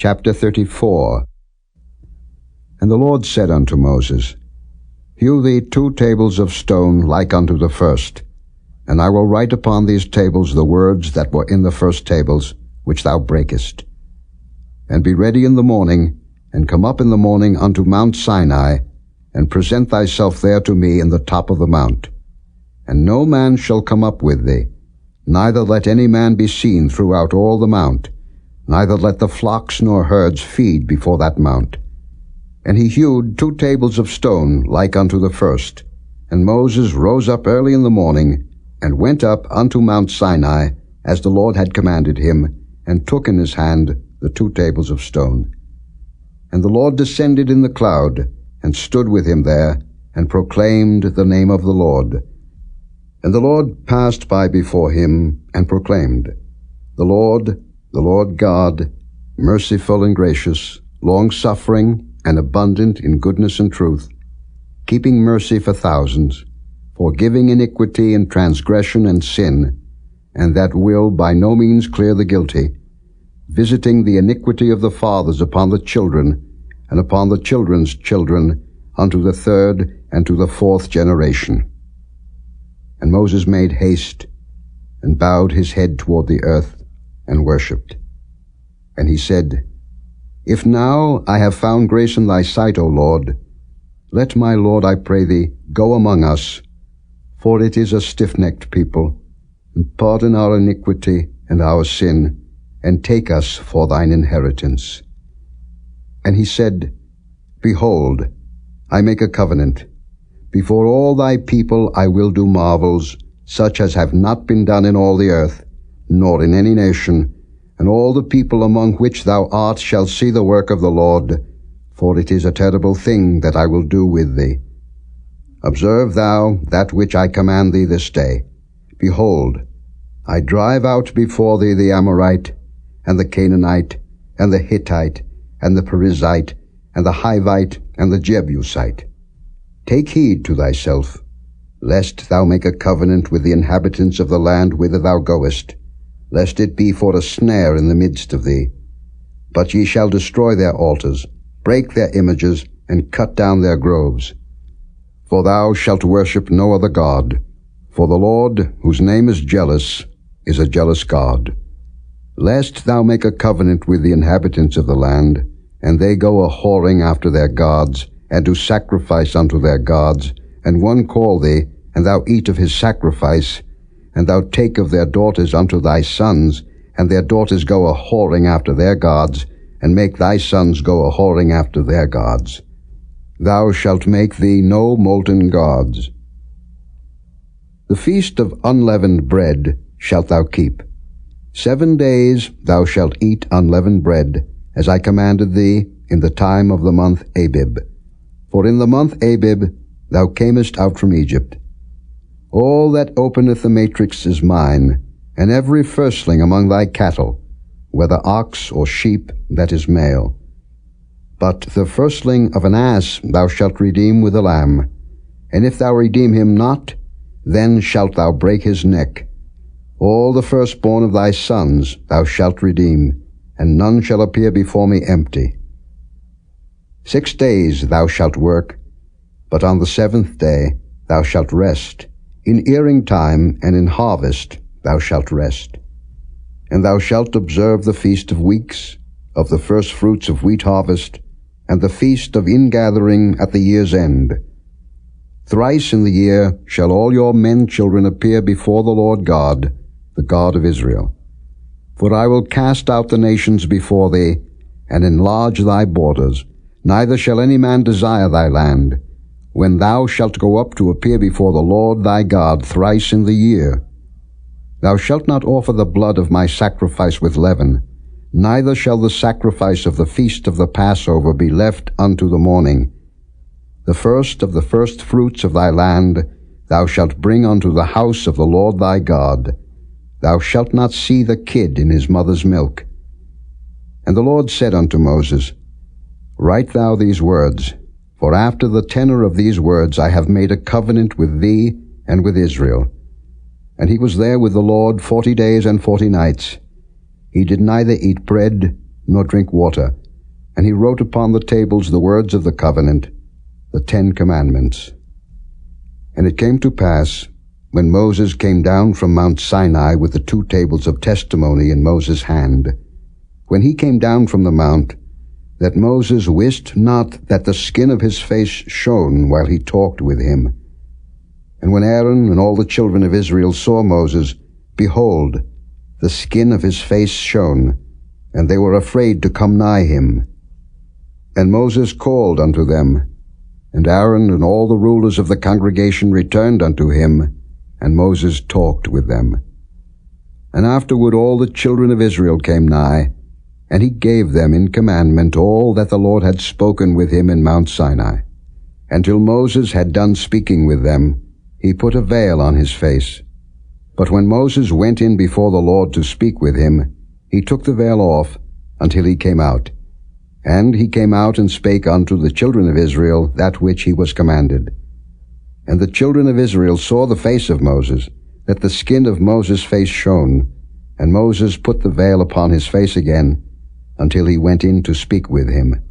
Chapter 34. And the Lord said unto Moses, Hew thee 2 tables of stone like unto the first, and I will write upon these tables the words that were in the first tables, which thou brakest. And be ready in the morning, and come up in the morning unto Mount Sinai, and present thyself there to me in the top of the mount. And no man shall come up with thee, neither let any man be seen throughout all the mount, neither let the flocks nor herds feed before that mount. And he hewed 2 tables of stone like unto the first. And Moses rose up early in the morning, and went up unto Mount Sinai, as the Lord had commanded him, and took in his hand the 2 tables of stone. And the Lord descended in the cloud, and stood with him there, and proclaimed the name of the Lord. And the Lord passed by before him, and proclaimed, The Lord God, merciful and gracious, longsuffering, and abundant in goodness and truth, keeping mercy for thousands, forgiving iniquity and transgression and sin, and that will by no means clear the guilty, visiting the iniquity of the fathers upon the children, and upon the children's children, unto the 3rd and to the 4th generation. And Moses made haste, and bowed his head toward the earth, and worshipped. And he said, If now I have found grace in thy sight, O Lord, let my Lord, I pray thee, go among us, for it is a stiff-necked people, and pardon our iniquity and our sin, and take us for thine inheritance. And he said, Behold, I make a covenant. Before all thy people I will do marvels, such as have not been done in all the earth, nor in any nation, and all the people among which thou art shall see the work of the Lord, for it is a terrible thing that I will do with thee. Observe thou that which I command thee this day. Behold, I drive out before thee the Amorite, and the Canaanite, and the Hittite, and the Perizzite, and the Hivite, and the Jebusite. Take heed to thyself, lest thou make a covenant with the inhabitants of the land whither thou goest, lest it be for a snare in the midst of thee. But ye shall destroy their altars, break their images, and cut down their groves. For thou shalt worship no other God, for the Lord, whose name is jealous, is a jealous God. Lest thou make a covenant with the inhabitants of the land, and they go a-whoring after their gods, and do sacrifice unto their gods, and one call thee, and thou eat of his sacrifice, and thou take of their daughters unto thy sons, and their daughters go a-whoring after their gods, and make thy sons go a-whoring after their gods. Thou shalt make thee no molten gods. The feast of unleavened bread shalt thou keep. 7 days thou shalt eat unleavened bread, as I commanded thee, in the time of the month Abib. For in the month Abib thou camest out from Egypt. All that openeth the matrix is mine, and every firstling among thy cattle, whether ox or sheep, that is male. But the firstling of an ass thou shalt redeem with a lamb, and if thou redeem him not, then shalt thou break his neck. All the firstborn of thy sons thou shalt redeem, and none shall appear before me empty. 6 days thou shalt work, but on the 7th day thou shalt rest. In earing time and in harvest thou shalt rest. And thou shalt observe the feast of weeks, of the first fruits of wheat harvest, and the feast of ingathering at the year's end. Thrice in the year shall all your men children appear before the Lord God, the God of Israel. For I will cast out the nations before thee, and enlarge thy borders. Neither shall any man desire thy land, when thou shalt go up to appear before the Lord thy God thrice in the year. Thou shalt not offer the blood of my sacrifice with leaven, neither shall the sacrifice of the feast of the Passover be left unto the morning. The first of the first fruits of thy land thou shalt bring unto the house of the Lord thy God. Thou shalt not see the kid in his mother's milk. And the Lord said unto Moses, Write thou these words, for after the tenor of these words I have made a covenant with thee and with Israel. And he was there with the Lord 40 days and 40 nights. He did neither eat bread, nor drink water. And he wrote upon the tables the words of the covenant, the 10 Commandments. And it came to pass, when Moses came down from Mount Sinai with the 2 tables of testimony in Moses' hand, when he came down from the mount, that Moses wist not that the skin of his face shone while he talked with him. And when Aaron and all the children of Israel saw Moses, behold, the skin of his face shone, and they were afraid to come nigh him. And Moses called unto them, and Aaron and all the rulers of the congregation returned unto him, and Moses talked with them. And afterward all the children of Israel came nigh, and he gave them in commandment all that the Lord had spoken with him in Mount Sinai. And till Moses had done speaking with them, he put a veil on his face. But when Moses went in before the Lord to speak with him, he took the veil off until he came out. And he came out and spake unto the children of Israel that which he was commanded. And the children of Israel saw the face of Moses, that the skin of Moses' face shone, and Moses put the veil upon his face again, until he went in to speak with him.